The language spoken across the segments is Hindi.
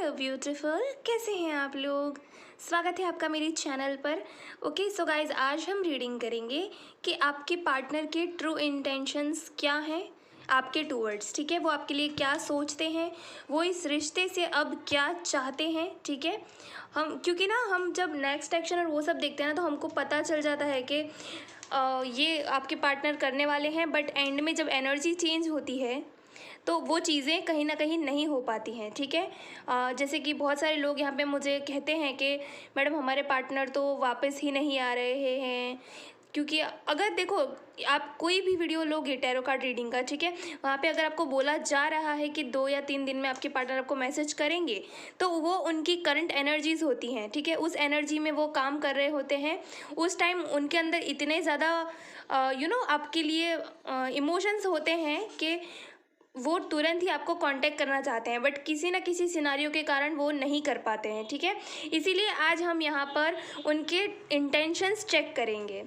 हेलो ब्यूटीफुल, कैसे हैं आप लोग। स्वागत है आपका मेरी चैनल पर। ओके सो गाइज, आज हम रीडिंग करेंगे कि आपके पार्टनर के ट्रू इंटेंशंस क्या हैं आपके टूवर्ड्स। ठीक है, वो आपके लिए क्या सोचते हैं, वो इस रिश्ते से अब क्या चाहते हैं। ठीक है, क्योंकि ना हम जब नेक्स्ट एक्शन और वो सब देखते हैं ना, तो हमको पता चल जाता है कि ये आपके पार्टनर करने वाले हैं, बट एंड में जब एनर्जी चेंज होती है तो वो चीज़ें कहीं ना कहीं नहीं हो पाती हैं। ठीक है, जैसे कि बहुत सारे लोग यहाँ पे मुझे कहते हैं कि मैडम हमारे पार्टनर तो वापस ही नहीं आ रहे हैं। क्योंकि अगर देखो, आप कोई भी वीडियो लोगे टैरो कार्ड रीडिंग का, ठीक है, वहाँ पे अगर आपको बोला जा रहा है कि 2 या 3 दिन में आपके पार्टनर आपको मैसेज करेंगे, तो वो उनकी करंट एनर्जीज होती हैं। ठीक है, उस एनर्जी में वो काम कर रहे होते हैं। उस टाइम उनके अंदर इतने ज़्यादा आपके लिए इमोशंस होते हैं कि वो तुरंत ही आपको कांटेक्ट करना चाहते हैं, बट किसी ना किसी सिनारियो के कारण वो नहीं कर पाते हैं। ठीक है, इसीलिए आज हम यहाँ पर उनके इंटेंशंस चेक करेंगे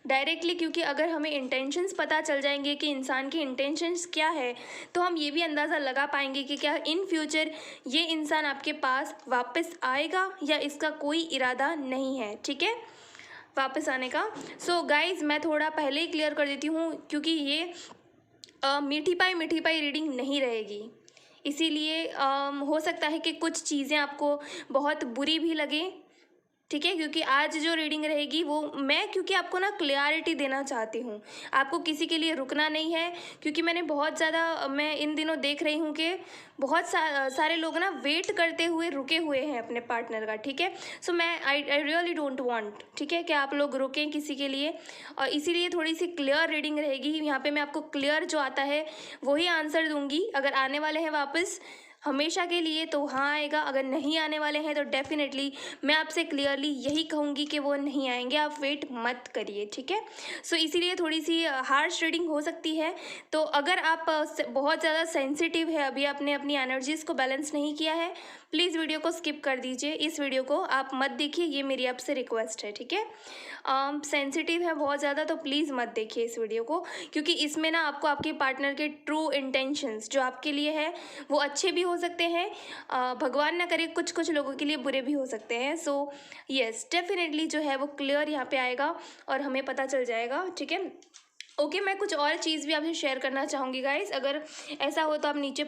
डायरेक्टली, क्योंकि अगर हमें इंटेंशंस पता चल जाएंगे कि इंसान के इंटेंशंस क्या है, तो हम ये भी अंदाज़ा लगा पाएंगे कि क्या इन फ्यूचर ये इंसान आपके पास वापस आएगा या इसका कोई इरादा नहीं है। ठीक है, वापस आने का। सो गाइज, मैं थोड़ा पहले ही क्लियर कर देती हूँ, क्योंकि ये मीठी पाई रीडिंग नहीं रहेगी। इसीलिए हो सकता है कि कुछ चीज़ें आपको बहुत बुरी भी लगें। ठीक है, क्योंकि आज जो रीडिंग रहेगी वो मैं, क्योंकि आपको ना क्लियरिटी देना चाहती हूँ, आपको किसी के लिए रुकना नहीं है। क्योंकि मैंने बहुत ज़्यादा, मैं इन दिनों देख रही हूँ कि बहुत सारे लोग ना वेट करते हुए रुके हुए हैं अपने पार्टनर का। ठीक है, सो मैं आई रियली डोंट वांट, ठीक है, कि आप लोग रुकें किसी के लिए। और इसीलिए थोड़ी सी क्लियर रीडिंग रहेगी। यहाँ पे मैं आपको क्लियर जो आता है वही आंसर दूंगी। अगर आने वाले हैं वापस हमेशा के लिए तो हाँ आएगा, अगर नहीं आने वाले हैं तो डेफिनेटली मैं आपसे क्लियरली यही कहूँगी कि वो नहीं आएंगे, आप वेट मत करिए। ठीक है, सो इसीलिए थोड़ी सी हार्श रीडिंग हो सकती है। तो अगर आप बहुत ज़्यादा सेंसिटिव है, अभी आपने अपनी एनर्जीज़ को बैलेंस नहीं किया है, प्लीज़ वीडियो को स्किप कर दीजिए। इस वीडियो को आप मत देखिए, ये मेरी आपसे रिक्वेस्ट है। ठीक है, सेंसिटिव है बहुत ज़्यादा तो प्लीज़ मत देखिए इस वीडियो को, क्योंकि इसमें ना आपको आपके पार्टनर के ट्रू इंटेंशंस जो आपके लिए है वो अच्छे भी हो सकते हैं, भगवान ना करे कुछ कुछ लोगों के लिए बुरे भी हो सकते हैं। सो यस, डेफिनेटली जो है वो क्लियर यहाँ पे आएगा और हमें पता चल जाएगा। ठीक है, ओके, मैं कुछ और चीज़ भी आपसे शेयर करना चाहूँगी गाइस। अगर ऐसा हो तो आप नीचे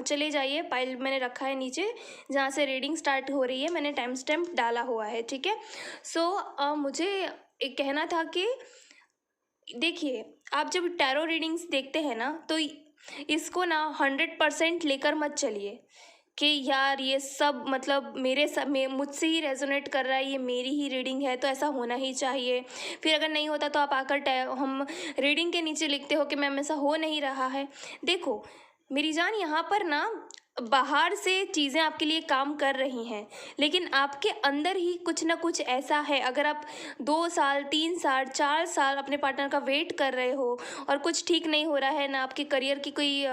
चले जाइए, फाइल मैंने रखा है नीचे जहाँ से रीडिंग स्टार्ट हो रही है, मैंने टाइम स्टैम्प डाला हुआ है। ठीक है, सो मुझे एक कहना था कि देखिए, आप जब टैरो रीडिंग्स देखते हैं ना, तो इसको ना 100% लेकर मत चलिए कि यार ये सब मतलब मुझसे ही रेजोनेट कर रहा है, ये मेरी ही रीडिंग है तो ऐसा होना ही चाहिए। फिर अगर नहीं होता तो आप आकर हम रीडिंग के नीचे लिखते हो कि मैम ऐसा हो नहीं रहा है। देखो मेरी जान, यहाँ पर ना बाहर से चीज़ें आपके लिए काम कर रही हैं, लेकिन आपके अंदर ही कुछ ना कुछ ऐसा है। अगर आप 2 साल 3 साल 4 साल अपने पार्टनर का वेट कर रहे हो और कुछ ठीक नहीं हो रहा है ना, आपके करियर की कोई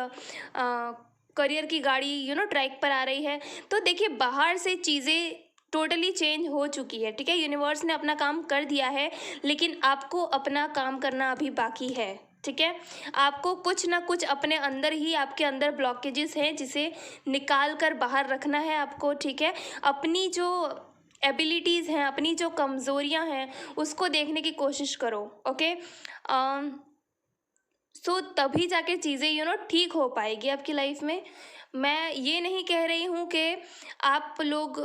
करियर की गाड़ी ट्रैक पर आ रही है, तो देखिए बाहर से चीज़ें टोटली चेंज हो चुकी है। ठीक है, यूनिवर्स ने अपना काम कर दिया है, लेकिन आपको अपना काम करना अभी बाकी है। ठीक है, आपको कुछ ना कुछ अपने अंदर ही, आपके अंदर ब्लॉकेजेस हैं जिसे निकाल कर बाहर रखना है आपको। ठीक है, अपनी जो एबिलिटीज़ हैं, अपनी जो कमज़ोरियां हैं, उसको देखने की कोशिश करो। ओके, सो तभी जाके चीज़ें ठीक हो पाएगी आपकी लाइफ में। मैं ये नहीं कह रही हूँ कि आप लोग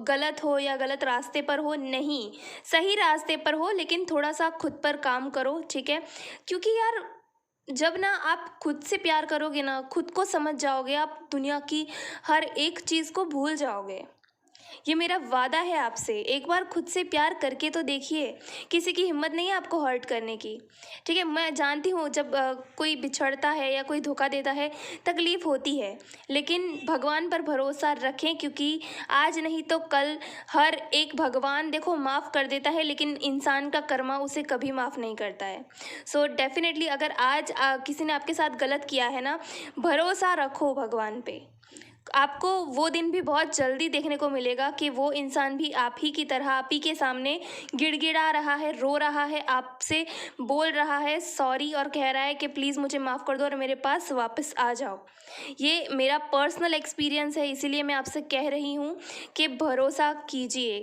गलत हो या गलत रास्ते पर हो, नहीं, सही रास्ते पर हो, लेकिन थोड़ा सा खुद पर काम करो। ठीक है, क्योंकि यार जब ना आप खुद से प्यार करोगे ना, खुद को समझ जाओगे, आप दुनिया की हर एक चीज़ को भूल जाओगे। ये मेरा वादा है आपसे, एक बार खुद से प्यार करके तो देखिए, किसी की हिम्मत नहीं है आपको हर्ट करने की। ठीक है, मैं जानती हूँ जब कोई बिछड़ता है या कोई धोखा देता है तकलीफ़ होती है, लेकिन भगवान पर भरोसा रखें, क्योंकि आज नहीं तो कल हर एक भगवान देखो माफ़ कर देता है, लेकिन इंसान का कर्मा उसे कभी माफ़ नहीं करता है। सो डेफिनेटली अगर आज किसी ने आपके साथ गलत किया है ना, भरोसा रखो भगवान पे, आपको वो दिन भी बहुत जल्दी देखने को मिलेगा कि वो इंसान भी आप ही की तरह आप ही के सामने गिड़गिड़ा रहा है, रो रहा है, आपसे बोल रहा है सॉरी और कह रहा है कि प्लीज़ मुझे माफ़ कर दो और मेरे पास वापस आ जाओ। ये मेरा पर्सनल एक्सपीरियंस है, इसीलिए मैं आपसे कह रही हूँ कि भरोसा कीजिए।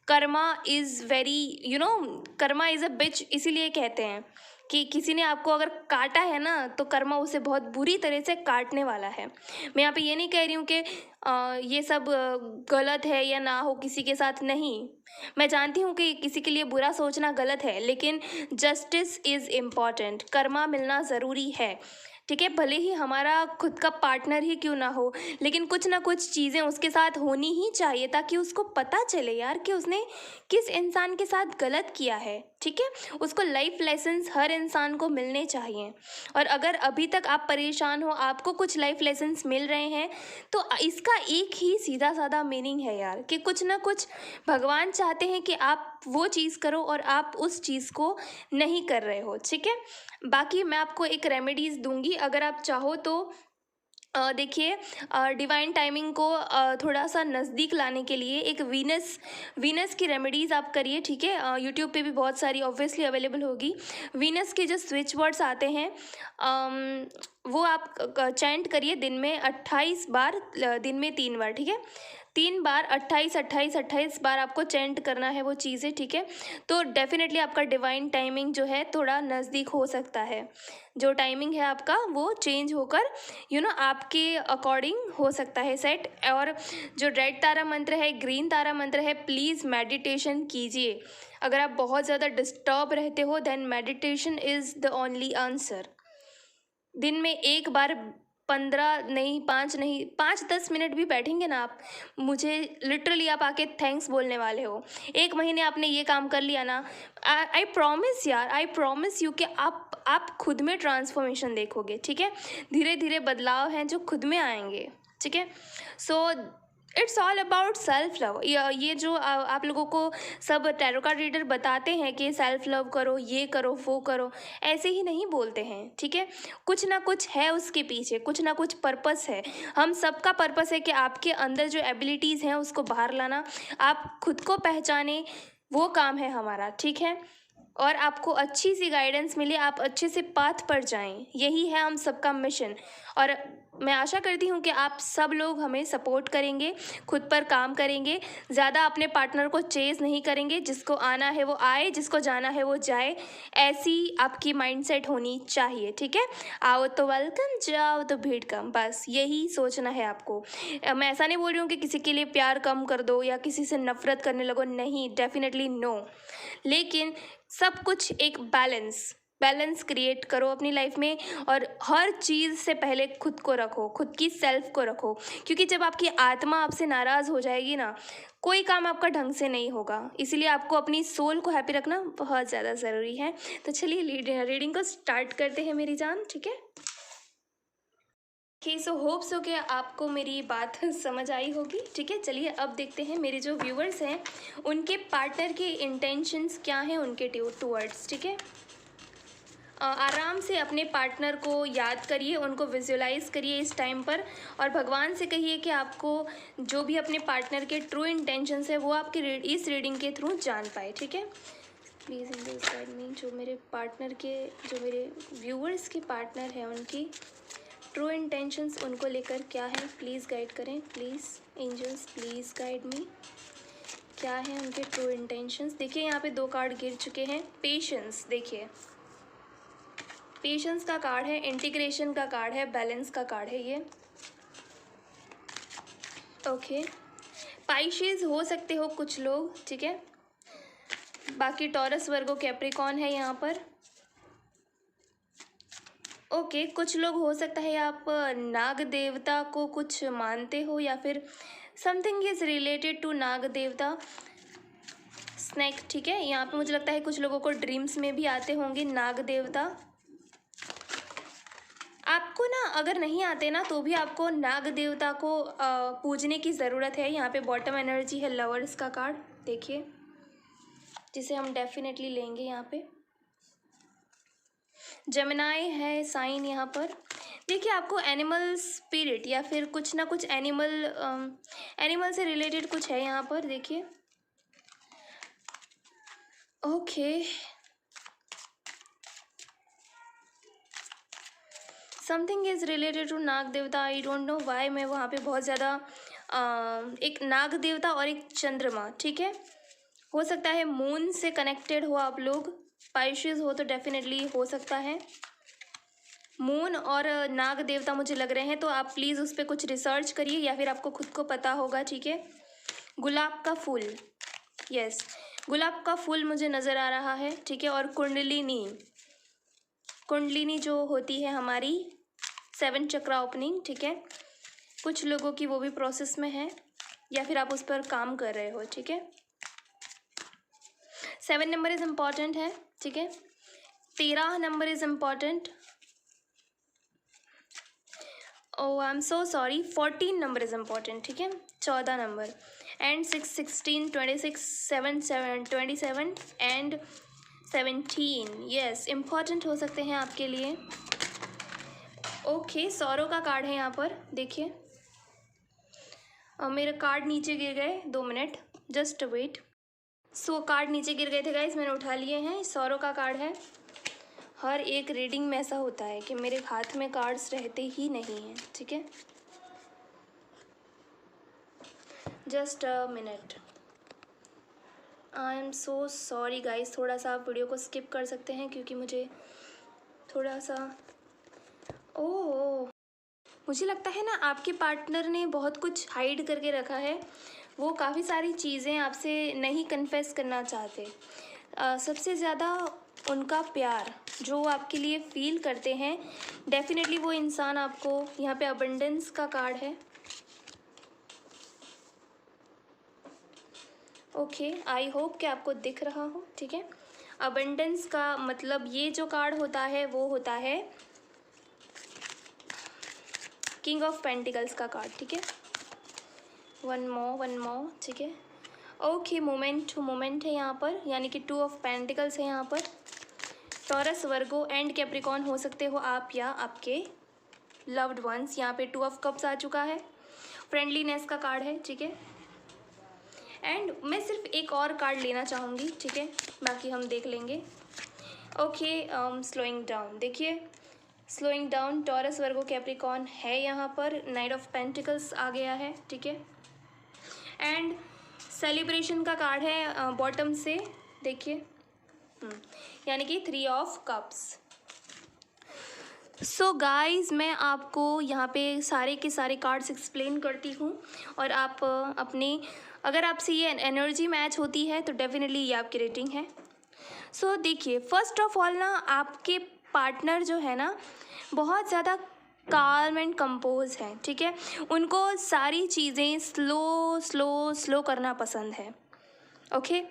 Karma is very karma is a bitch, इसीलिए कहते हैं कि किसी ने आपको अगर काटा है ना तो कर्मा उसे बहुत बुरी तरह से काटने वाला है। मैं यहाँ पे ये नहीं कह रही हूँ कि ये सब गलत है या ना हो किसी के साथ, नहीं। मैं जानती हूँ कि किसी के लिए बुरा सोचना गलत है, लेकिन जस्टिस इज़ इम्पॉर्टेंट। कर्मा मिलना ज़रूरी है, ठीक है? भले ही हमारा खुद का पार्टनर ही क्यों ना हो, लेकिन कुछ ना कुछ चीज़ें उसके साथ होनी ही चाहिए ताकि उसको पता चले यार कि उसने किस इंसान के साथ गलत किया है, ठीक है? उसको लाइफ लेसन्स हर इंसान को मिलने चाहिए। और अगर अभी तक आप परेशान हो, आपको कुछ लाइफ लेसन्स मिल रहे हैं, तो इसका एक ही सीधा साधा मीनिंग है यार कि कुछ ना कुछ भगवान चाहते हैं कि आप वो चीज़ करो और आप उस चीज़ को नहीं कर रहे हो, ठीक है? बाकी मैं आपको एक रेमेडीज़ दूंगी, अगर आप चाहो तो देखिए, डिवाइन टाइमिंग को थोड़ा सा नज़दीक लाने के लिए एक वीनस वीनस की रेमेडीज़ आप करिए, ठीक है? यूट्यूब पे भी बहुत सारी ऑब्वियसली अवेलेबल होगी। वीनस के जो स्विच वर्ड्स आते हैं, वो आप चैंट करिए दिन में 28 बार, दिन में 3 बार, ठीक है? 3 बार 28 28 28 बार आपको चैंट करना है वो चीज़ें, ठीक है? तो डेफिनेटली आपका डिवाइन टाइमिंग जो है थोड़ा नज़दीक हो सकता है। जो टाइमिंग है आपका वो चेंज होकर आपके अकॉर्डिंग हो सकता है सेट। और जो रेड तारा मंत्र है, ग्रीन तारा मंत्र है, प्लीज़ मेडिटेशन कीजिए। अगर आप बहुत ज़्यादा डिस्टर्ब रहते हो then meditation is the only answer. दिन में एक बार 15 नहीं, 5 नहीं, 5-10 मिनट भी बैठेंगे ना आप, मुझे लिटरली आप आके थैंक्स बोलने वाले हो। 1 महीने आपने ये काम कर लिया ना, आई प्रॉमिस यार, आई प्रॉमिस यू कि आप खुद में ट्रांसफॉर्मेशन देखोगे, ठीक है? धीरे धीरे बदलाव हैं जो खुद में आएंगे, ठीक है? So it's all about self love. ये जो आप लोगों को सब टैरो कार्ड रीडर बताते हैं कि सेल्फ लव करो, ये करो, वो करो, ऐसे ही नहीं बोलते हैं, ठीक है? कुछ ना कुछ है उसके पीछे, कुछ ना कुछ पर्पस है। हम सबका पर्पस है कि आपके अंदर जो एबिलिटीज़ हैं उसको बाहर लाना, आप खुद को पहचाने, वो काम है हमारा, ठीक है? और आपको अच्छी सी गाइडेंस मिले, आप अच्छे से पाथ पर जाएं, यही है हम सबका मिशन। और मैं आशा करती हूँ कि आप सब लोग हमें सपोर्ट करेंगे, खुद पर काम करेंगे, ज़्यादा अपने पार्टनर को चेज़ नहीं करेंगे, जिसको आना है वो आए, जिसको जाना है वो जाए, ऐसी आपकी माइंडसेट होनी चाहिए, ठीक है? आओ तो वेलकम, जाओ तो भीड़ कम, बस यही सोचना है आपको। मैं ऐसा नहीं बोल रही हूँ कि किसी के लिए प्यार कम कर दो या किसी से नफरत करने लगो, नहीं, डेफिनेटली नो। लेकिन सब कुछ एक बैलेंस क्रिएट करो अपनी लाइफ में, और हर चीज़ से पहले खुद को रखो, खुद की सेल्फ को रखो, क्योंकि जब आपकी आत्मा आपसे नाराज़ हो जाएगी ना, कोई काम आपका ढंग से नहीं होगा। इसीलिए आपको अपनी सोल को हैप्पी रखना बहुत ज़्यादा ज़रूरी है। तो चलिए रीडिंग को स्टार्ट करते हैं मेरी जान, ठीक है? ओके, सो होप सो कि आपको मेरी बात समझ आई होगी, ठीक है? चलिए अब देखते हैं मेरे जो व्यूअर्स हैं उनके पार्टनर के इंटेंशंस क्या हैं उनके टूवर्ड्स, ठीक है? आराम से अपने पार्टनर को याद करिए, उनको विजुलाइज करिए इस टाइम पर, और भगवान से कहिए कि आपको जो भी अपने पार्टनर के ट्रू इंटेंशंस है वो आपके इस रीडिंग के थ्रू जान पाए, ठीक है? Please in this guide me, जो मेरे पार्टनर के, जो मेरे व्यूअर्स के पार्टनर हैं उनकी ट्रू इंटेंशंस उनको लेकर क्या है, प्लीज़ गाइड करें, please angels please guide me, क्या है उनके ट्रू इंटेंशंस। देखिए यहाँ पे 2 कार्ड गिर चुके हैं। पेशेंस, देखिए पेशेंस का कार्ड है, इंटीग्रेशन का कार्ड है, बैलेंस का कार्ड है ये, ओके। पाइसेस हो सकते हो कुछ लोग, ठीक है? बाकी टॉरस, वर्गो, कैप्रिकॉन है यहाँ पर, ओके। कुछ लोग हो सकता है आप नाग देवता को कुछ मानते हो, या फिर something is related to Nag देवता, स्नैक, ठीक है? यहाँ पे मुझे लगता है कुछ लोगों को ड्रीम्स में भी आते होंगे नाग देवता। आपको ना अगर नहीं आते ना तो भी आपको नाग देवता को पूजने की ज़रूरत है। यहाँ पे बॉटम एनर्जी है लवर्स का कार्ड, देखिए, जिसे हम डेफिनेटली लेंगे। यहाँ पे जेमिनाई है साइन यहाँ पर, देखिए आपको एनिमल स्पिरिट या फिर कुछ ना कुछ एनिमल से रिलेटेड कुछ है यहाँ पर, देखिए। Okay, something is related to Nag Devta. I don't know why मैं वहाँ पे बहुत ज़्यादा एक नाग देवता और एक चंद्रमा, ठीक है। हो सकता है मून से कनेक्टेड हो आप लोग, पाइशियस हो तो डेफिनेटली हो सकता है। मून और नाग देवता मुझे लग रहे हैं, तो आप प्लीज़ उस पर कुछ रिसर्च करिए या फिर आपको खुद को पता होगा, ठीक है। गुलाब का फूल, यस, गुलाब का फूल मुझे नज़र आ रहा है, ठीक है। और कुंडलिनी, कुंडलिनी जो होती है हमारी 7 चक्रा ओपनिंग, ठीक है। कुछ लोगों की वो भी प्रोसेस में है या फिर आप उस पर काम कर रहे हो, ठीक है। 7 नंबर इज़ इम्पॉर्टेंट है, ठीक है। 13 number is important. Oh I am so sorry, 14 number is important, ठीक है। 14 number and 6, 16, 26, 7, 27 and 17, yes, important हो सकते हैं आपके लिए। ओके, सौरों का कार्ड है यहाँ पर, देखिए। मेरे कार्ड नीचे गिर गए, 2 मिनट, जस्ट वेट। सो कार्ड नीचे गिर गए थे गाइस, मैंने उठा लिए हैं। सौरों का कार्ड है। हर एक रीडिंग में ऐसा होता है कि मेरे हाथ में कार्ड्स रहते ही नहीं हैं, ठीक है। Just a minute, I am so sorry guys, थोड़ा सा आप वीडियो को स्किप कर सकते हैं क्योंकि मुझे थोड़ा सा ओह, मुझे लगता है ना आपके पार्टनर ने बहुत कुछ हाइड करके रखा है। वो काफ़ी सारी चीज़ें आपसे नहीं कन्फेस करना चाहते। सबसे ज़्यादा उनका प्यार जो वो आपके लिए फ़ील करते हैं, डेफिनेटली वो इंसान आपको, यहाँ पे अबंडेंस का कार्ड है। ओके, आई होप कि आपको दिख रहा हो, ठीक है। अबंडेंस का मतलब ये जो कार्ड होता है वो होता है किंग ऑफ पेंटिकल्स का कार्ड, ठीक है। वन मोर, ठीक है। ओके, मोमेंट टू मोमेंट है यहाँ पर, यानी कि 2 ऑफ पेंटिकल्स है यहाँ पर। टॉरस, वर्गो एंड कैप्रिकॉर्न हो सकते हो आप या आपके लव्ड वंस। यहाँ पे 2 ऑफ कप्स आ चुका है, फ्रेंडलीनेस का कार्ड है, ठीक है। एंड मैं सिर्फ एक और कार्ड लेना चाहूँगी, ठीक है, बाकी हम देख लेंगे। ओके, स्लोइंग डाउन, देखिए, स्लोइंग डाउन, टॉरस, वर्गो, कैप्रिकॉर्न है यहाँ पर। नाइट ऑफ पेंटिकल्स आ गया है, ठीक है। एंड सेलिब्रेशन का कार्ड है बॉटम से, देखिए, यानी कि 3 ऑफ कप्स। सो गाइज, मैं आपको यहाँ पे सारे के सारे कार्ड्स एक्सप्लेन करती हूँ और आप अपने, अगर आपसे ये एनर्जी मैच होती है तो डेफिनेटली ये आपकी रेटिंग है। सो देखिए, फर्स्ट ऑफ ऑल ना आपके पार्टनर जो है ना बहुत ज़्यादा काल्म एंड कंपोज हैं, ठीक है। उनको सारी चीज़ें स्लो करना पसंद है, ओके।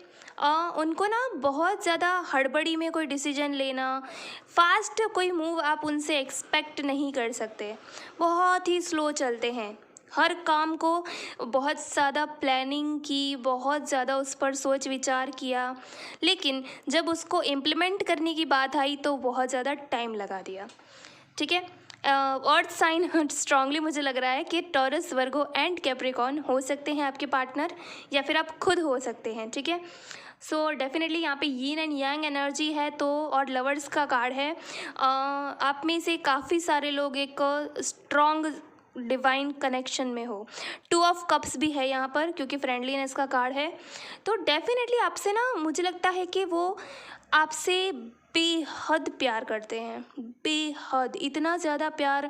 उनको ना बहुत ज़्यादा हड़बड़ी में कोई डिसीजन लेना, फास्ट कोई मूव आप उनसे एक्सपेक्ट नहीं कर सकते। बहुत ही स्लो चलते हैं, हर काम को बहुत ज़्यादा प्लानिंग की, बहुत ज़्यादा उस पर सोच विचार किया, लेकिन जब उसको इम्प्लीमेंट करने की बात आई तो बहुत ज़्यादा टाइम लगा दिया, ठीक है। अर्थ साइन स्ट्रांगली मुझे लग रहा है कि टॉरस, वर्गो एंड कैप्रिकॉर्न हो सकते हैं आपके पार्टनर, या फिर आप खुद हो सकते हैं, ठीक है। सो डेफिनेटली यहाँ पे यीन एंड यांग एनर्जी है, तो और लवर्स का कार्ड है। आप में से काफ़ी सारे लोग एक स्ट्रॉन्ग डिवाइन कनेक्शन में हो। 2 ऑफ कप्स भी है यहाँ पर क्योंकि फ्रेंडलीनेस का कार्ड है। तो डेफिनेटली आपसे ना मुझे लगता है कि वो आपसे बेहद प्यार करते हैं, बेहद, इतना ज़्यादा प्यार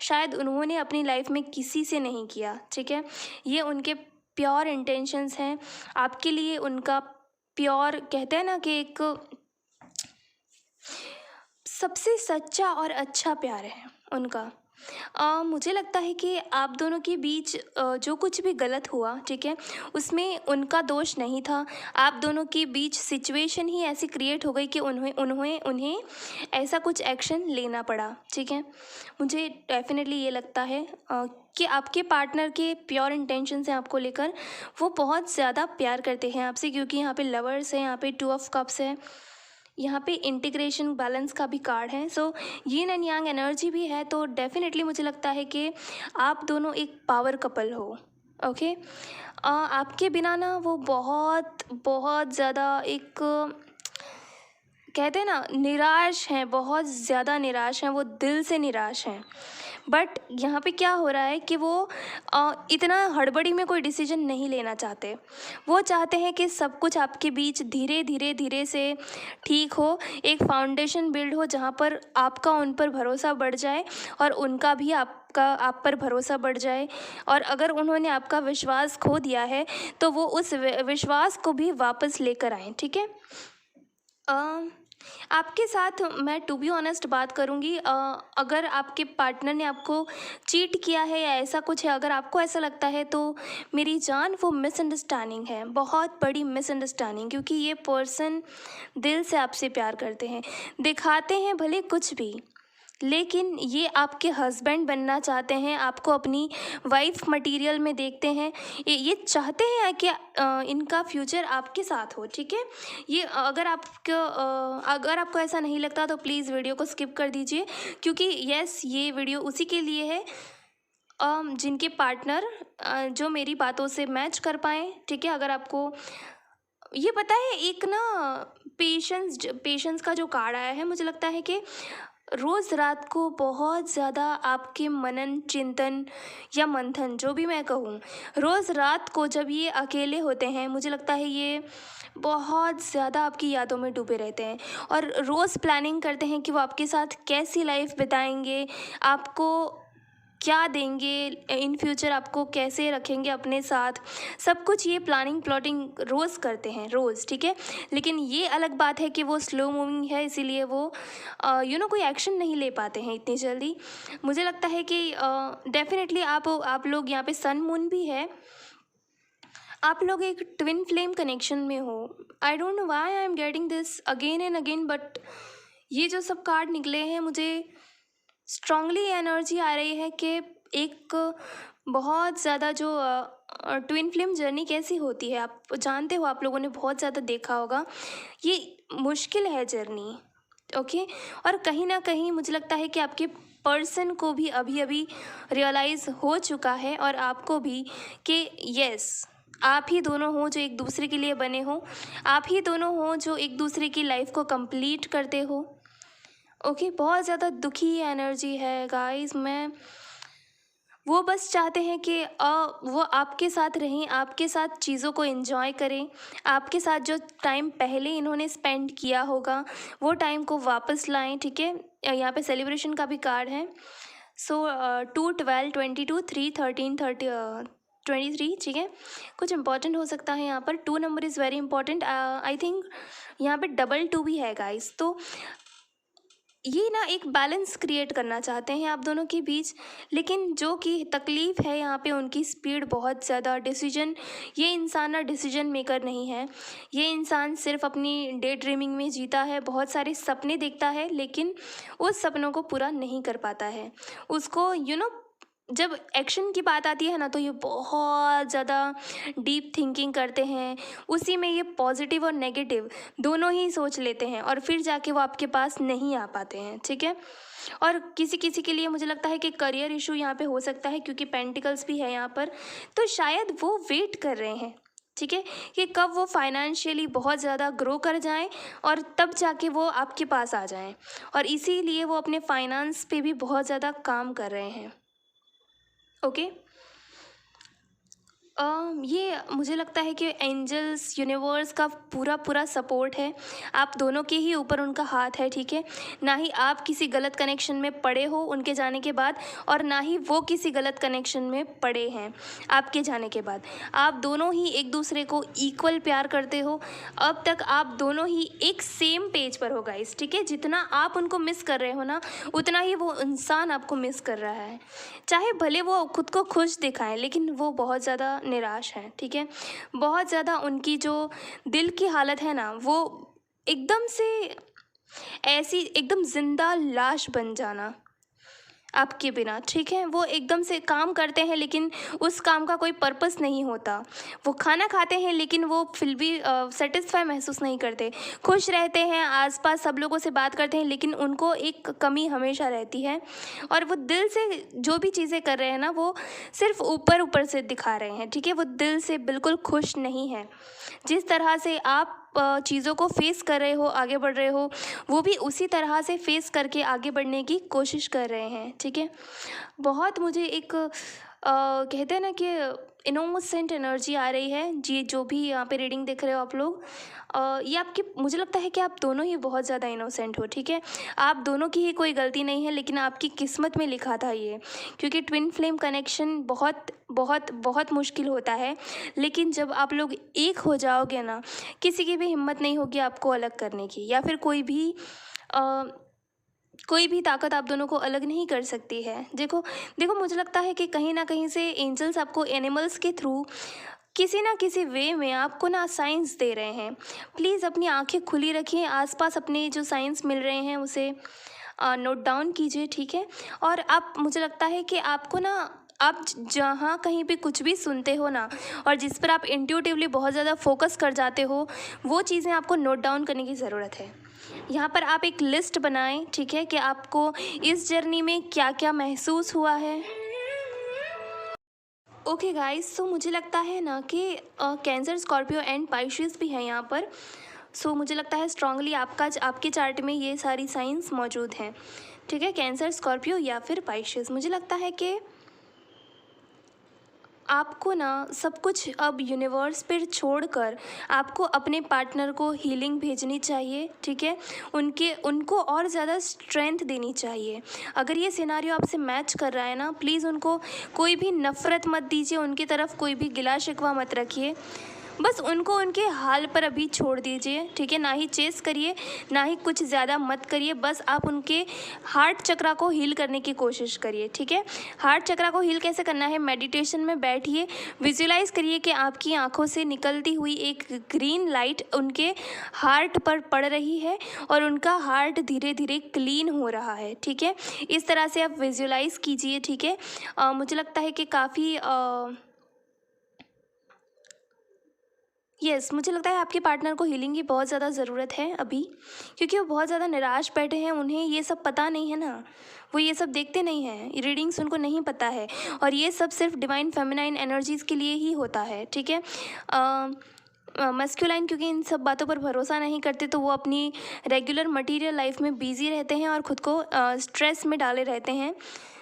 शायद उन्होंने अपनी लाइफ में किसी से नहीं किया, ठीक है। ये उनके प्योर इंटेंशंस हैं आपके लिए। उनका प्योर, कहते हैं ना कि एक सबसे सच्चा और अच्छा प्यार है उनका। मुझे लगता है कि आप दोनों के बीच जो कुछ भी गलत हुआ, ठीक है, उसमें उनका दोष नहीं था। आप दोनों के बीच सिचुएशन ही ऐसी क्रिएट हो गई कि उन्हें ऐसा कुछ एक्शन लेना पड़ा, ठीक है। मुझे डेफिनेटली ये लगता है कि आपके पार्टनर के प्योर इंटेंशन हैं आपको लेकर, वो बहुत ज़्यादा प्यार करते हैं आपसे, क्योंकि यहाँ पे लवर्स है, यहाँ पे 2 ऑफ कप्स है, यहाँ पे इंटीग्रेशन बैलेंस का भी कार्ड है। सो यिन एंड यांग एनर्जी भी है, तो डेफिनेटली मुझे लगता है कि आप दोनों एक पावर कपल हो। ओके, आपके बिना ना वो बहुत बहुत ज़्यादा एक कहते हैं ना निराश हैं, बहुत ज़्यादा निराश हैं, वो दिल से निराश हैं। बट यहाँ पे क्या हो रहा है कि वो इतना हड़बड़ी में कोई डिसीजन नहीं लेना चाहते। वो चाहते हैं कि सब कुछ आपके बीच धीरे धीरे धीरे से ठीक हो, एक फाउंडेशन बिल्ड हो जहाँ पर आपका उन पर भरोसा बढ़ जाए और उनका भी आपका आप पर भरोसा बढ़ जाए। और अगर उन्होंने आपका विश्वास खो दिया है तो वो उस विश्वास को भी वापस लेकर आएँ। ठीक है, आपके साथ मैं टू बी ऑनेस्ट बात करूँगी, अगर आपके पार्टनर ने आपको चीट किया है या ऐसा कुछ है, अगर आपको ऐसा लगता है तो मेरी जान वो मिसअंडरस्टैंडिंग है, बहुत बड़ी मिसअंडरस्टैंडिंग। क्योंकि ये पर्सन दिल से आपसे प्यार करते हैं, दिखाते हैं भले कुछ भी, लेकिन ये आपके हस्बैंड बनना चाहते हैं, आपको अपनी वाइफ मटेरियल में देखते हैं। ये चाहते हैं कि इनका फ्यूचर आपके साथ हो। ठीक है, ये अगर आपको ऐसा नहीं लगता तो प्लीज़ वीडियो को स्किप कर दीजिए, क्योंकि यस ये वीडियो उसी के लिए है जिनके पार्टनर जो मेरी बातों से मैच कर पाएँ। ठीक है, अगर आपको ये पता है एक ना पेशेंस का जो कार्ड आया है, मुझे लगता है कि रोज़ रात को बहुत ज़्यादा आपके मनन चिंतन या मंथन जो भी मैं कहूँ, रोज़ रात को जब ये अकेले होते हैं, मुझे लगता है ये बहुत ज़्यादा आपकी यादों में डूबे रहते हैं और रोज़ प्लानिंग करते हैं कि वो आपके साथ कैसी लाइफ बिताएंगे, आपको क्या देंगे, इन फ्यूचर आपको कैसे रखेंगे अपने साथ, सब कुछ ये प्लानिंग प्लॉटिंग रोज़ करते हैं, रोज़। ठीक है, लेकिन ये अलग बात है कि वो स्लो मूविंग है, इसीलिए वो कोई एक्शन नहीं ले पाते हैं इतनी जल्दी। मुझे लगता है कि डेफिनेटली आप लोग यहाँ पे सन मून भी है, आप लोग एक ट्विन फ्लेम कनेक्शन में हो। I don't know why I am getting this again and again, but ये जो सब कार्ड निकले हैं, मुझे स्ट्रांगली एनर्जी आ रही है कि एक बहुत ज़्यादा जो ट्विन फ्लेम जर्नी कैसी होती है, आप जानते हो, आप लोगों ने बहुत ज़्यादा देखा होगा, ये मुश्किल है जर्नी। ओके, और कहीं ना कहीं मुझे लगता है कि आपके पर्सन को भी अभी अभी रियलाइज़ हो चुका है और आपको भी कि यस आप ही दोनों हो जो एक दूसरे के लिए बने हो, आप ही दोनों हो जो एक दूसरे की लाइफ को कंप्लीट करते हो। ओके, बहुत ज़्यादा दुखी एनर्जी है गाइस। वो बस चाहते हैं कि वो आपके साथ रहें, आपके साथ चीज़ों को एंजॉय करें, आपके साथ जो टाइम पहले इन्होंने स्पेंड किया होगा वो टाइम को वापस लाएं। ठीक है, यहाँ पे सेलिब्रेशन का भी कार्ड है। सो 2, 12, 22, 3, 13, 23। ठीक है, कुछ इंपॉर्टेंट हो सकता है यहाँ पर। 2 number is very important. I think यहाँ पे 2 भी है गाइस। तो ये ना एक बैलेंस क्रिएट करना चाहते हैं आप दोनों के बीच, लेकिन जो कि तकलीफ़ है यहाँ पे उनकी स्पीड बहुत ज़्यादा। ये इंसान ना डिसीजन मेकर नहीं है, ये इंसान सिर्फ अपनी डे ड्रीमिंग में जीता है, बहुत सारे सपने देखता है लेकिन उस सपनों को पूरा नहीं कर पाता है। उसको जब एक्शन की बात आती है ना, तो ये बहुत ज़्यादा डीप थिंकिंग करते हैं, उसी में ये पॉजिटिव और नेगेटिव दोनों ही सोच लेते हैं और फिर जाके वो आपके पास नहीं आ पाते हैं। ठीक है, और किसी किसी के लिए मुझे लगता है कि करियर इशू यहाँ पे हो सकता है, क्योंकि पेंटिकल्स भी है यहाँ पर, तो शायद वो वेट कर रहे हैं। ठीक है, कि कब वो फाइनेंशियली बहुत ज़्यादा ग्रो कर जाएं और तब जाके वो आपके पास आ जाएं, और इसीलिए वो अपने फाइनेंस पे भी बहुत ज़्यादा काम कर रहे हैं। ओके, ये मुझे लगता है कि एंजल्स यूनिवर्स का पूरा सपोर्ट है, आप दोनों के ही ऊपर उनका हाथ है। ठीक है, ना ही आप किसी गलत कनेक्शन में पड़े हो उनके जाने के बाद, और ना ही वो किसी गलत कनेक्शन में पड़े हैं आपके जाने के बाद। आप दोनों ही एक दूसरे को इक्वल प्यार करते हो, अब तक आप दोनों ही एक सेम पेज पर हो गाइस। ठीक है, जितना आप उनको मिस कर रहे हो ना, उतना ही वो इंसान आपको मिस कर रहा है। चाहे भले वो खुद को खुश दिखाएं, लेकिन वो बहुत ज़्यादा निराश है। ठीक है, बहुत ज़्यादा उनकी जो दिल की हालत है ना, वो एकदम से ऐसी एकदम जिंदा लाश बन जाना। आपके बिना, ठीक है। वो एकदम से काम करते हैं लेकिन उस काम का कोई पर्पस नहीं होता। वो खाना खाते हैं लेकिन वो फिर भी सेटिस्फाई महसूस नहीं करते। खुश रहते हैं, आसपास सब लोगों से बात करते हैं, लेकिन उनको एक कमी हमेशा रहती है और वो दिल से जो भी चीज़ें कर रहे हैं ना, वो सिर्फ ऊपर ऊपर से दिखा रहे हैं, ठीक है। वो दिल से बिल्कुल खुश नहीं है। जिस तरह से आप चीज़ों को फेस कर रहे हो, आगे बढ़ रहे हो, वो भी उसी तरह से फेस करके आगे बढ़ने की कोशिश कर रहे हैं, ठीक है। बहुत मुझे एक कहते हैं ना कि इनोसेंट एनर्जी आ रही है जी। जो भी यहाँ पे रीडिंग देख रहे हो आप लोग, ये आपकी, मुझे लगता है कि आप दोनों ही बहुत ज़्यादा इनोसेंट हो, ठीक है। आप दोनों की ही कोई गलती नहीं है, लेकिन आपकी किस्मत में लिखा था ये, क्योंकि ट्विन फ्लेम कनेक्शन बहुत बहुत बहुत मुश्किल होता है। लेकिन जब आप लोग एक हो जाओगे ना, किसी की भी हिम्मत नहीं होगी आपको अलग करने की, या फिर कोई भी ताकत आप दोनों को अलग नहीं कर सकती है। देखो देखो, मुझे लगता है कि कहीं ना कहीं से एंजल्स आपको एनिमल्स के थ्रू किसी ना किसी वे में आपको ना साइंस दे रहे हैं। प्लीज़ अपनी आंखें खुली रखिए, आसपास अपने जो साइंस मिल रहे हैं उसे नोट डाउन कीजिए, ठीक है। और आप, मुझे लगता है कि आपको ना, आप जहाँ कहीं पे कुछ भी सुनते हो ना, और जिस पर आप इंट्यूटिवली बहुत ज़्यादा फोकस कर जाते हो, वो चीज़ें आपको नोट डाउन करने की ज़रूरत है। यहाँ पर आप एक लिस्ट बनाएं, ठीक है, कि आपको इस जर्नी में क्या क्या महसूस हुआ है। ओके गाइस, सो मुझे लगता है ना कि कैंसर, स्कॉर्पियो एंड पाइशियस भी हैं यहाँ पर। सो मुझे लगता है स्ट्रांगली आपके चार्ट में ये सारी साइंस मौजूद हैं, ठीक है। कैंसर, स्कॉर्पियो या फिर पाइशियस। मुझे लगता है कि आपको ना सब कुछ अब यूनिवर्स पर छोड़कर आपको अपने पार्टनर को हीलिंग भेजनी चाहिए, ठीक है। उनको और ज़्यादा स्ट्रेंथ देनी चाहिए। अगर ये सिनारियो आपसे मैच कर रहा है ना, प्लीज़ उनको कोई भी नफ़रत मत दीजिए, उनकी तरफ कोई भी गिला शिकवा मत रखिए। बस उनको उनके हाल पर अभी छोड़ दीजिए, ठीक है। ना ही चेस करिए, ना ही कुछ ज़्यादा मत करिए। बस आप उनके हार्ट चक्रा को हील करने की कोशिश करिए, ठीक है। हार्ट चक्रा को हील कैसे करना है? मेडिटेशन में बैठिए, विजुलाइज करिए कि आपकी आंखों से निकलती हुई एक ग्रीन लाइट उनके हार्ट पर पड़ रही है और उनका हार्ट धीरे धीरे क्लीन हो रहा है, ठीक है। इस तरह से आप विजुलाइज कीजिए, ठीक है। मुझे लगता है कि काफ़ी मुझे लगता है आपके पार्टनर को हीलिंग की बहुत ज़्यादा ज़रूरत है अभी, क्योंकि वो बहुत ज़्यादा निराश बैठे हैं। उन्हें ये सब पता नहीं है ना, वो ये सब देखते नहीं हैं, रीडिंग्स उनको नहीं पता है, और ये सब सिर्फ डिवाइन फेमिनाइन एनर्जीज़ के लिए ही होता है, ठीक है। मस्कुलाइन क्योंकि इन सब बातों पर भरोसा नहीं करते, तो वो अपनी रेगुलर मटेरियल लाइफ में बिजी रहते हैं और ख़ुद को स्ट्रेस में डाले रहते हैं।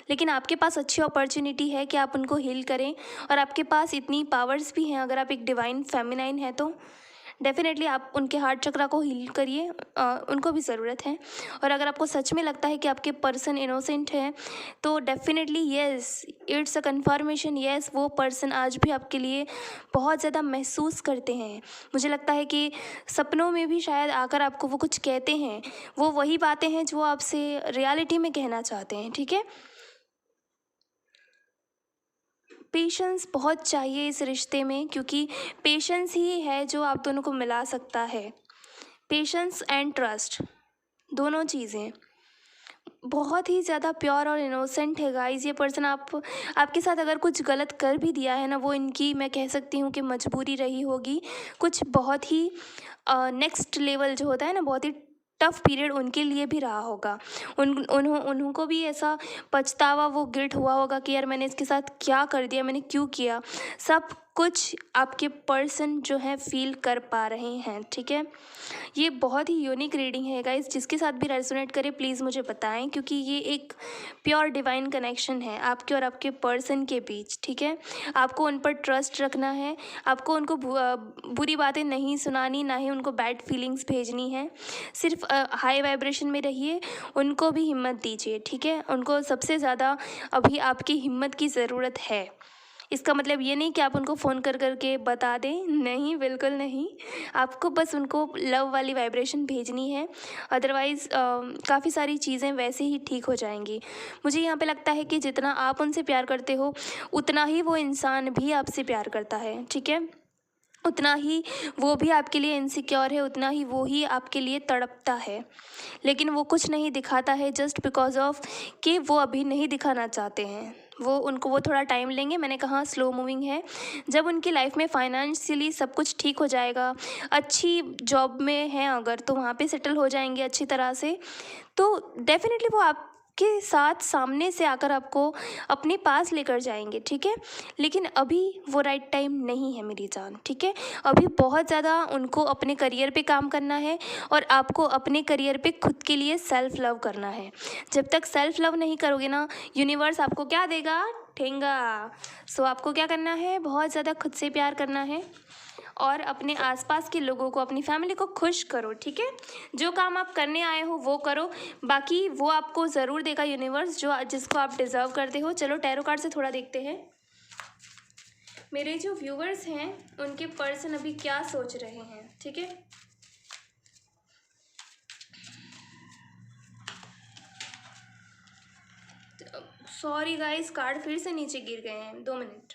लेकिन आपके पास अच्छी अपॉर्चुनिटी है कि आप उनको हील करें, और आपके पास इतनी पावर्स भी हैं। अगर आप एक डिवाइन फेमिनाइन हैं तो डेफिनेटली आप उनके हार्ट चक्रा को हील करिए, उनको भी ज़रूरत है। और अगर आपको सच में लगता है कि आपके पर्सन इनोसेंट है, तो definitely yes, it's a conformation, yes, वो पर्सन आज भी आपके लिए बहुत ज़्यादा महसूस करते हैं। मुझे लगता है कि सपनों में भी शायद आकर आपको वो कुछ कहते हैं, वो वही बातें हैं जो आपसे रियलिटी में कहना चाहते हैं, ठीक है। पेशेंस बहुत चाहिए इस रिश्ते में, क्योंकि पेशेंस ही है जो आप दोनों को मिला सकता है। पेशेंस एंड ट्रस्ट, दोनों चीज़ें। बहुत ही ज़्यादा प्योर और इनोसेंट है गाइस ये पर्सन। आपके साथ अगर कुछ गलत कर भी दिया है ना, वो इनकी, मैं कह सकती हूँ कि मजबूरी रही होगी। कुछ बहुत ही नेक्स्ट लेवल जो होता है ना, बहुत ही टफ पीरियड उनके लिए भी रहा होगा। उनको भी ऐसा पछतावा, वो गिल्ट हुआ होगा कि यार मैंने इसके साथ क्या कर दिया, मैंने क्यों किया। सब कुछ आपके पर्सन जो है फील कर पा रहे हैं, ठीक है। ये बहुत ही यूनिक रीडिंग है गाइस। जिसके साथ भी रेजोनेट करे प्लीज़ मुझे बताएं, क्योंकि ये एक प्योर डिवाइन कनेक्शन है आपके और आपके पर्सन के बीच, ठीक है। आपको उन पर ट्रस्ट रखना है, आपको उनको बुरी बातें नहीं सुनानी, ना ही उनको बैड फीलिंग्स भेजनी है। सिर्फ हाई वाइब्रेशन में रहिए, उनको भी हिम्मत दीजिए, ठीक है। उनको सबसे ज़्यादा अभी आपकी हिम्मत की ज़रूरत है। इसका मतलब ये नहीं कि आप उनको फ़ोन कर के बता दें, नहीं, बिल्कुल नहीं। आपको बस उनको लव वाली वाइब्रेशन भेजनी है, अदरवाइज़ काफ़ी सारी चीज़ें वैसे ही ठीक हो जाएंगी। मुझे यहाँ पे लगता है कि जितना आप उनसे प्यार करते हो, उतना ही वो इंसान भी आपसे प्यार करता है, ठीक है। उतना ही वो भी आपके लिए इनसिक्योर है, उतना ही वो ही आपके लिए तड़पता है, लेकिन वो कुछ नहीं दिखाता है जस्ट बिकॉज ऑफ कि वो अभी नहीं दिखाना चाहते हैं। वो थोड़ा टाइम लेंगे, मैंने कहा स्लो मूविंग है। जब उनकी लाइफ में फाइनेंशियली सब कुछ ठीक हो जाएगा, अच्छी जॉब में हैं अगर, तो वहाँ पे सेटल हो जाएंगे अच्छी तरह से, तो डेफिनेटली वो आपके साथ सामने से आकर आपको अपने पास लेकर जाएंगे, ठीक है। लेकिन अभी वो राइट टाइम नहीं है मेरी जान, ठीक है। अभी बहुत ज़्यादा उनको अपने करियर पे काम करना है और आपको अपने करियर पे खुद के लिए सेल्फ लव करना है। जब तक सेल्फ लव नहीं करोगे ना, यूनिवर्स आपको क्या देगा? ठेंगा। सो आपको क्या करना है? बहुत ज़्यादा खुद से प्यार करना है और अपने आसपास के लोगों को, अपनी फैमिली को खुश करो, ठीक है। जो काम आप करने आए हो वो करो, बाकी वो आपको ज़रूर देगा यूनिवर्स, जिसको आप डिज़र्व करते हो। चलो टैरो कार्ड से थोड़ा देखते हैं मेरे जो व्यूवर्स हैं उनके पर्सन अभी क्या सोच रहे हैं, ठीक है। सॉरी गाइस, कार्ड फिर से नीचे गिर गए हैं, 2 मिनट।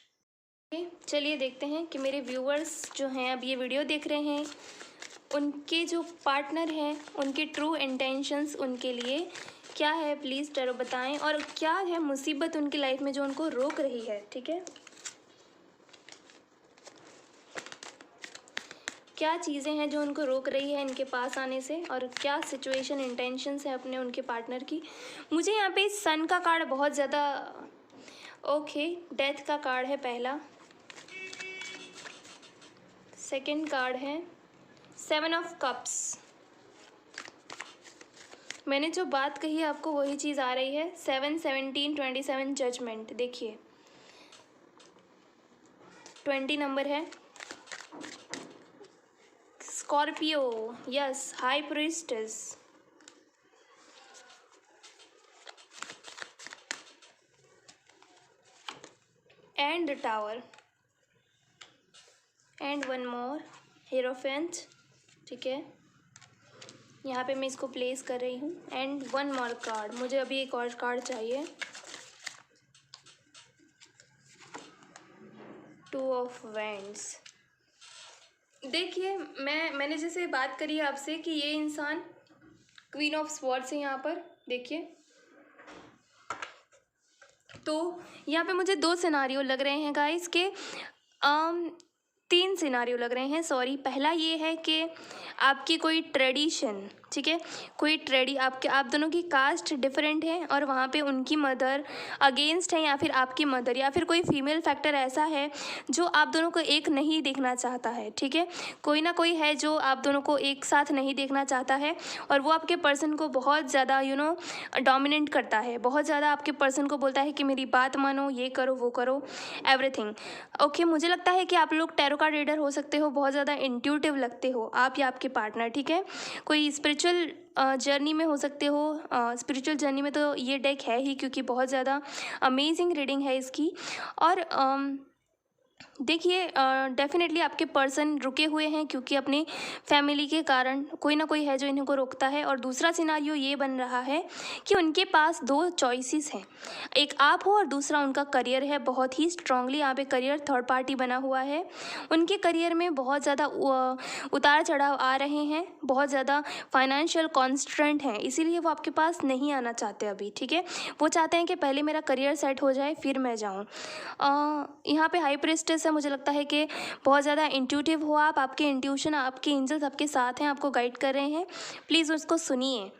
चलिए देखते हैं कि मेरे व्यूवर्स जो हैं अब ये वीडियो देख रहे हैं, उनके जो पार्टनर हैं उनके ट्रू इंटेंशंस उनके लिए क्या है, प्लीज़ टैरो बताएं। और क्या है मुसीबत उनकी लाइफ में जो उनको रोक रही है, ठीक है। क्या चीज़ें हैं जो उनको रोक रही है इनके पास आने से, और क्या सिचुएशन इंटेंशंस है अपने उनके पार्टनर की। मुझे यहाँ पे सन का कार्ड बहुत ज़्यादा, ओके, डेथ का कार्ड है पहला, सेकंड कार्ड है 7 ऑफ कप्स। मैंने जो बात कही है आपको वही चीज़ आ रही है। 7, 17, 27 जजमेंट। देखिए 20 नंबर है, Scorpio, yes, high priestess, and the tower, and one more hierophant, ठीक है। यहाँ पे मैं इसको प्लेस कर रही हूँ, एंड वन मोर कार्ड। मुझे अभी एक और कार्ड चाहिए, 2 ऑफ वैंड्स। देखिए मैंने जैसे बात करी है आपसे कि ये इंसान क्वीन ऑफ स्वॉर्ड्स है यहाँ पर, देखिए। तो यहाँ पे मुझे 2 सिनारियो लग रहे हैं गाइस के, 3 सिनारियो लग रहे हैं, सॉरी। पहला ये है कि आपकी कोई ट्रेडिशन, ठीक है, कोई आप दोनों की कास्ट डिफरेंट है और वहाँ पे उनकी मदर अगेंस्ट है, या फिर आपकी मदर, या फिर कोई फीमेल फैक्टर ऐसा है जो आप दोनों को एक नहीं देखना चाहता है, ठीक है। कोई ना कोई है जो आप दोनों को एक साथ नहीं देखना चाहता है, और वो आपके पर्सन को बहुत ज़्यादा डोमिनेट करता है, बहुत ज़्यादा आपके पर्सन को बोलता है कि मेरी बात मानो, ये करो, वो करो, एवरीथिंग। ओके, मुझे लगता है कि आप लोग टैरो कार्ड रीडर हो सकते हो, बहुत ज़्यादा इंट्यूटिव लगते हो आप या आपके पार्टनर, ठीक है। कोई स्पिरिचुअल जर्नी में हो सकते हो, स्पिरिचुअल जर्नी में तो ये डेक है ही, क्योंकि बहुत ज़्यादा अमेजिंग रीडिंग है इसकी। और देखिए डेफिनेटली आपके पर्सन रुके हुए हैं क्योंकि अपनी फैमिली के कारण कोई ना कोई है जो इनको रोकता है। और दूसरा सिनारियो ये बन रहा है कि उनके पास 2 चॉइसेस हैं, एक आप हो और दूसरा उनका करियर है। बहुत ही स्ट्रांगली यहाँ पे करियर थर्ड पार्टी बना हुआ है। उनके करियर में बहुत ज़्यादा उतार चढ़ाव आ रहे हैं, बहुत ज़्यादा फाइनेंशियल कॉन्स्ट्रेंट हैं, इसीलिए वो आपके पास नहीं आना चाहते अभी, ठीक है। वो चाहते हैं कि पहले मेरा करियर सेट हो जाए फिर मैं जाऊँ। यहाँ पे हाई प्रीस्टेस है, मुझे लगता है कि बहुत ज़्यादा इंट्यूटिव हो आप, आपके इंट्यूशन, आपके एंजल्स आपके साथ हैं, आपको गाइड कर रहे हैं, प्लीज़ उसको सुनिए।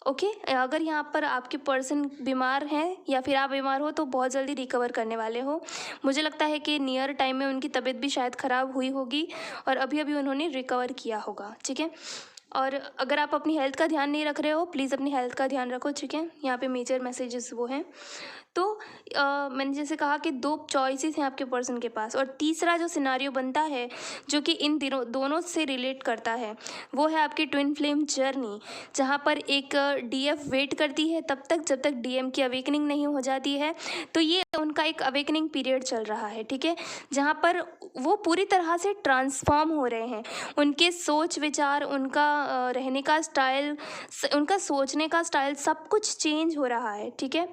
ओके अगर यहाँ पर आपके पर्सन बीमार हैं या फिर आप बीमार हो तो बहुत जल्दी रिकवर करने वाले हो। मुझे लगता है कि नियर टाइम में उनकी तबीयत भी शायद ख़राब हुई होगी और अभी अभी उन्होंने रिकवर किया होगा, ठीक है। और अगर आप अपनी हेल्थ का ध्यान नहीं रख रहे हो, प्लीज़ अपनी हेल्थ का ध्यान रखो, ठीक है। यहाँ पे मेजर मैसेजेस वो हैं। तो मैंने जैसे कहा कि 2 चॉइसेस हैं आपके पर्सन के पास, और तीसरा जो सिनारियो बनता है जो कि इन दोनों से रिलेट करता है वो है आपकी ट्विन फ्लेम जर्नी, जहाँ पर एक डीएफ वेट करती है तब तक जब तक डीएम की अवेकनिंग नहीं हो जाती है। तो ये उनका एक अवेकनिंग पीरियड चल रहा है, ठीक है, जहाँ पर वो पूरी तरह से ट्रांसफॉर्म हो रहे हैं। उनके सोच विचार, उनका रहने का स्टाइल, उनका सोचने का स्टाइल, सब कुछ चेंज हो रहा है, ठीक है।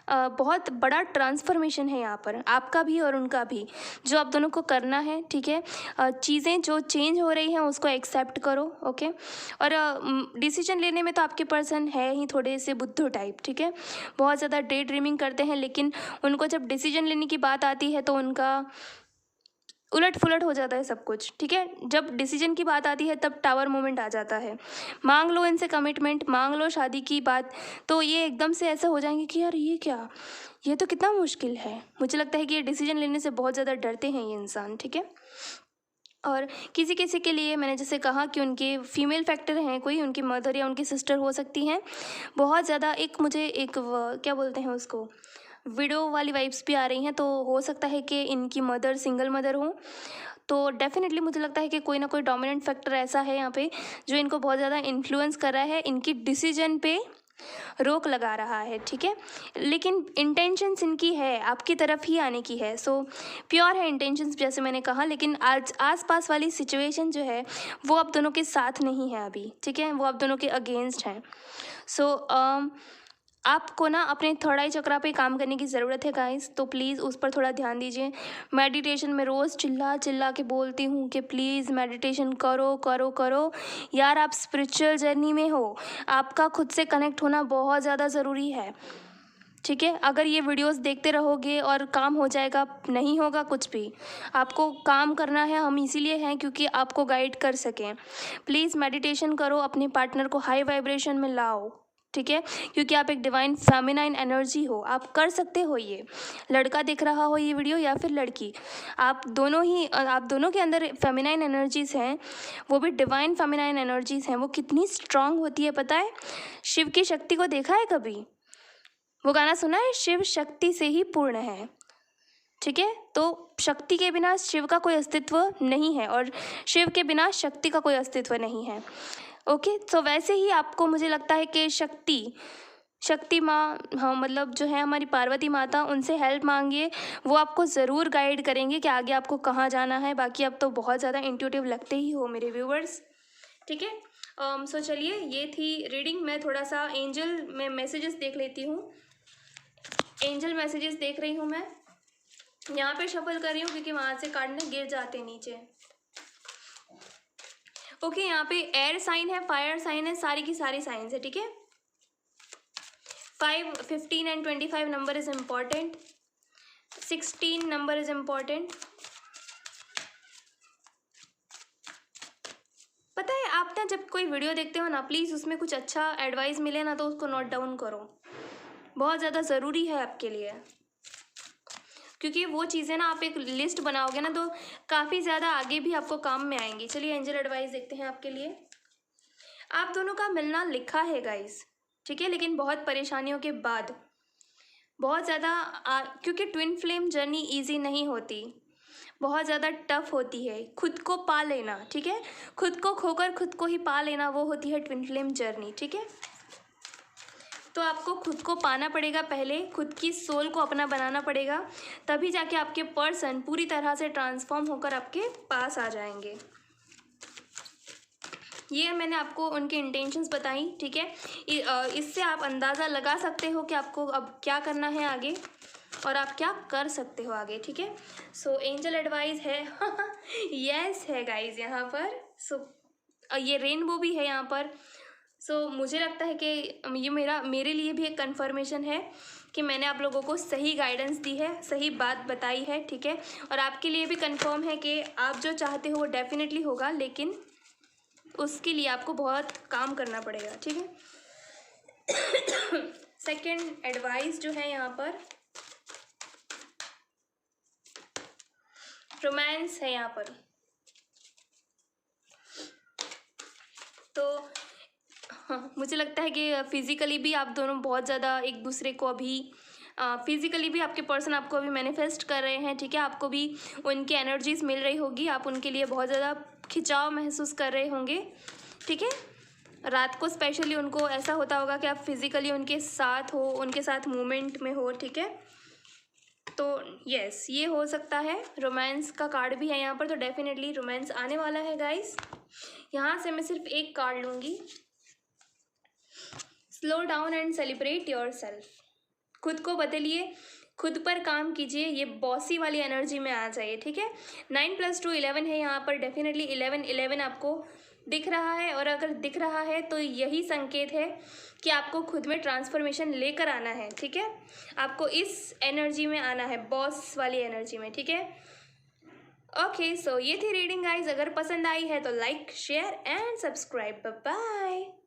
बहुत बड़ा ट्रांसफॉर्मेशन है यहाँ पर, आपका भी और उनका भी, जो आप दोनों को करना है, ठीक है। चीज़ें जो चेंज हो रही हैं उसको एक्सेप्ट करो, ओके। और डिसीजन लेने में तो आपके पर्सन है ही थोड़े से बुद्धू टाइप, ठीक है। बहुत ज़्यादा डे ड्रीमिंग करते हैं, लेकिन उनको जब डिसीजन लेने की बात आती है तो उनका उलट फुलट हो जाता है सब कुछ, ठीक है। जब डिसीजन की बात आती है तब टावर मोमेंट आ जाता है। मांग लो इनसे कमिटमेंट, मांग लो शादी की बात, तो ये एकदम से ऐसा हो जाएंगे कि यार ये क्या, ये तो कितना मुश्किल है। मुझे लगता है कि ये डिसीजन लेने से बहुत ज़्यादा डरते हैं ये इंसान, ठीक है। और किसी किसी के लिए मैंने जैसे कहा कि उनके फीमेल फैक्टर हैं, कोई उनकी मदर या उनकी सिस्टर हो सकती हैं बहुत ज़्यादा। एक मुझे एक क्या बोलते हैं उसको, विडो वाली वाइब्स भी आ रही हैं, तो हो सकता है कि इनकी मदर सिंगल मदर हो। तो डेफिनेटली मुझे लगता है कि कोई ना कोई डोमिनेंट फैक्टर ऐसा है यहाँ पे जो इनको बहुत ज़्यादा इन्फ्लुएंस कर रहा है, इनकी डिसीजन पे रोक लगा रहा है, ठीक है। लेकिन इंटेंशंस इनकी है आपकी तरफ ही आने की है, सो प्योर है इंटेंशंस जैसे मैंने कहा। लेकिन आज आसपास वाली सिचुएशन जो है वो आप दोनों के साथ नहीं है अभी, ठीक है, वो आप दोनों के अगेंस्ट हैं। सो आपको ना अपने थर्ड आई चक्रा पे काम करने की ज़रूरत है गाइस, तो प्लीज़ उस पर थोड़ा ध्यान दीजिए। मेडिटेशन में रोज़ चिल्ला चिल्ला के बोलती हूँ कि प्लीज़ मेडिटेशन करो करो करो यार। आप स्पिरिचुअल जर्नी में हो, आपका खुद से कनेक्ट होना बहुत ज़्यादा ज़रूरी है, ठीक है। अगर ये वीडियोस देखते रहोगे और काम हो जाएगा, नहीं होगा कुछ भी। आपको काम करना है, हम इसीलिए हैं क्योंकि आपको गाइड कर सकें। प्लीज़ मेडिटेशन करो, अपने पार्टनर को हाई वाइब्रेशन में लाओ, ठीक है, क्योंकि आप एक डिवाइन फेमिनाइन एनर्जी हो, आप कर सकते हो ये। लड़का देख रहा हो ये वीडियो या फिर लड़की, आप दोनों के अंदर फेमिनाइन एनर्जीज़ हैं, वो भी डिवाइन फेमिनाइन एनर्जीज़ हैं। वो कितनी स्ट्रांग होती है पता है। शिव की शक्ति को देखा है कभी? वो गाना सुना है, शिव शक्ति से ही पूर्ण है, ठीक है। तो शक्ति के बिना शिव का कोई अस्तित्व नहीं है और शिव के बिना शक्ति का कोई अस्तित्व नहीं है, ओके। तो वैसे ही आपको मुझे लगता है कि शक्ति माँ, हाँ मतलब जो है हमारी पार्वती माता, उनसे हेल्प मांगिए, वो आपको ज़रूर गाइड करेंगे कि आगे आपको कहाँ जाना है। बाकी आप तो बहुत ज़्यादा इंट्यूटिव लगते ही हो मेरे व्यूवर्स, ठीक है। सो चलिए, ये थी रीडिंग। मैं थोड़ा सा एंजल में मैसेजेस देख लेती हूँ। एंजल मैसेजेस देख रही हूँ मैं, यहाँ पे शफल कर रही हूँ क्योंकि वहाँ से कार्ड गिर जाते नीचे, ओके। यहाँ पे एयर साइन है, फायर साइन है, सारी की सारी साइंस है, ठीक है। 5, 15 and 25 number is important, 16 number is important. पता है आप ना जब कोई वीडियो देखते हो ना, प्लीज़ उसमें कुछ अच्छा एडवाइस मिले ना तो उसको नोट डाउन करो, बहुत ज़्यादा ज़रूरी है आपके लिए। क्योंकि वो चीज़ें ना आप एक लिस्ट बनाओगे ना तो काफ़ी ज़्यादा आगे भी आपको काम में आएंगी। चलिए एंजल एडवाइस देखते हैं आपके लिए। आप दोनों का मिलना लिखा है गाइस, ठीक है, लेकिन बहुत परेशानियों के बाद, बहुत ज़्यादा क्योंकि ट्विन फ्लेम जर्नी इजी नहीं होती, बहुत ज़्यादा टफ होती है। खुद को पा लेना, ठीक है, खुद को खोकर खुद को ही पा लेना, वो होती है ट्विन फ्लेम जर्नी, ठीक है। तो आपको खुद को पाना पड़ेगा पहले, खुद की सोल को अपना बनाना पड़ेगा, तभी जाके आपके पर्सन पूरी तरह से ट्रांसफॉर्म होकर आपके पास आ जाएंगे। ये मैंने आपको उनके इंटेंशंस बताई, ठीक है। इससे आप अंदाज़ा लगा सकते हो कि आपको अब क्या करना है आगे और आप क्या कर सकते हो आगे, ठीक है। सो एंजल एडवाइस है यस है गाइज यहाँ पर। सो ये रेनबो भी है यहाँ पर। सो मुझे लगता है कि ये मेरे लिए भी एक कंफर्मेशन है कि मैंने आप लोगों को सही गाइडेंस दी है, सही बात बताई है, ठीक है। और आपके लिए भी कंफर्म है कि आप जो चाहते हो वो डेफिनेटली होगा, लेकिन उसके लिए आपको बहुत काम करना पड़ेगा, ठीक है। सेकंड एडवाइस जो है यहाँ पर रोमांस है यहाँ पर। तो हाँ, मुझे लगता है कि फिज़िकली भी आप दोनों बहुत ज़्यादा एक दूसरे को अभी फिज़िकली भी आपके पर्सन आपको अभी मैनिफेस्ट कर रहे हैं, ठीक है। आपको भी उनकी एनर्जीज मिल रही होगी, आप उनके लिए बहुत ज़्यादा खिंचाव महसूस कर रहे होंगे, ठीक है। रात को स्पेशली उनको ऐसा होता होगा कि आप फिज़िकली उनके साथ हो, उनके साथ मूवमेंट में हो, ठीक है। तो यस, ये हो सकता है। रोमांस का कार्ड भी है यहाँ पर, तो डेफिनेटली रोमांस आने वाला है गाइस। यहाँ से मैं सिर्फ एक कार्ड लूँगी, slow down and celebrate your self. खुद को बदलिए, खुद पर काम कीजिए, ये बॉसी वाली एनर्जी में आ जाइए, ठीक है। 9 + 2 11 है यहाँ पर, डेफिनेटली 11 आपको दिख रहा है, और अगर दिख रहा है तो यही संकेत है कि आपको खुद में ट्रांसफॉर्मेशन लेकर आना है, ठीक है। आपको इस एनर्जी में आना है, बॉस वाली एनर्जी में, ठीक है। ओके, सो ये थी रीडिंग गाइज। अगर पसंद आई है तो like, share and subscribe. Bye bye.